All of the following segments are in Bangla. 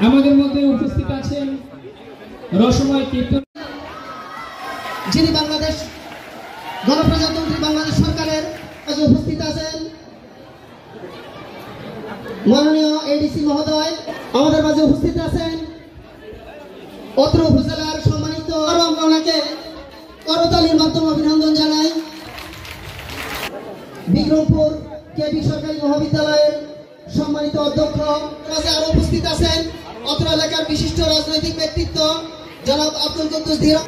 আমাদের মধ্যে উপস্থিত আছেন রসময় কীর্তন, যিনি বাংলাদেশ গণপ্রজাতন্ত্রী বাংলাদেশ সরকারের মাঝে উপস্থিত আছেন মাননীয় এডিসি মহোদয়, আমাদের মাঝে উপস্থিত আছেন অত্র উপজেলার সম্মানিত, আমরা ওনাকে করতালির মাধ্যমে অভিনন্দন জানাই। বিক্রমপুর কেবি সরকারি মহাবিদ্যালয়ের সম্মানিত অধ্যক্ষ মাঝে আরো উপস্থিত আছেন অত্র এলাকার বিশিষ্ট রাজনৈতিক ব্যক্তিত্ব জনাব আব্দুল কুদ্দুস ধীর।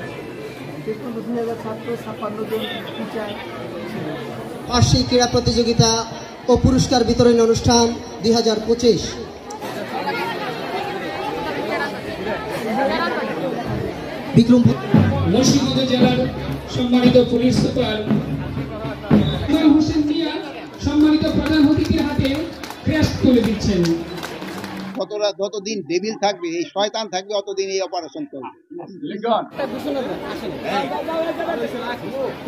বার্ষিক ক্রীড়া প্রতিযোগিতা ও পুরস্কার বিতরণ অনুষ্ঠান 2025। বিক্রমপুর মুন্সিগঞ্জ জেলার সম্মানিত পুলিশ সুপার হোসেন মিয়া সম্মানিত প্রধান অতিথির হাতে ক্রেস্ট তুলে দিচ্ছেন। যতদিন ডেভিল থাকবে, এই শয়তান থাকবে, অতদিন এই অপারেশন চলবে।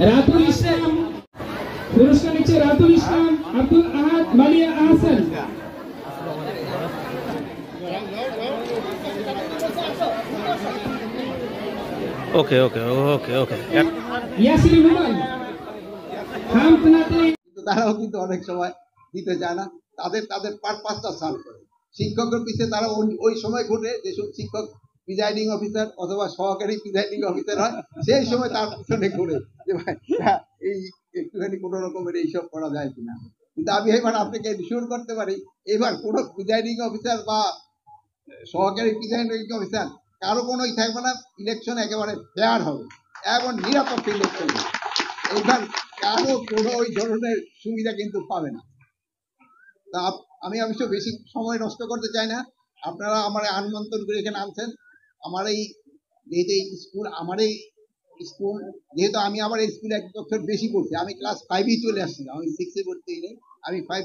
রাতুল ইসলাম পুরস্কার নিচ্ছে, রাতুল ইসলাম, আব্দুল আহাদ, মালিয়া আহসান। ওকে ওকে ওকে ওকে ইয়াসির রহমান হামতনাতে। তারাও কিন্তু অনেক সময় দিতে চায় না, তাদের পারপাসটা সার্ভ করে। শিক্ষকের পিছিয়ে তারা ওই সময় ঘটে যেসব শিক্ষক প্রিজাইডিং অফিসার অথবা সহকারী প্রিজাইডিং অফিসার হয়, সেই সময় তার পিছনে ঘুরে যে ভাই এই একটুখানি কোনো রকমের এইসব করা যায় কিনা। কিন্তু আমি এবার আপনাকে এনশিওর করতে পারি, এবার কোনো প্রিজাইডিং অফিসার বা সহকারী প্রিজাইডিং অফিসার কারো কোনোই থাকবে না। ইলেকশন একেবারে ফেয়ার হবে এবং নিরাপদ ইলেকশন হবে। এইবার কারো কোনো ওই ধরনের সুবিধা কিন্তু পাবে না। তা আমি অবশ্য বেশি সময় নষ্ট করতে চাই না। আপনারা আমার আমন্ত্রণ করে এখানে আনছেন। আমার এই স্কুল যেহেতু আমি আমার এই স্কুলে 1 বছর বেশি পড়ছি, আমি ক্লাস 5 চলে আসছি, আমি 6 ভর্তি নেই, আমি 5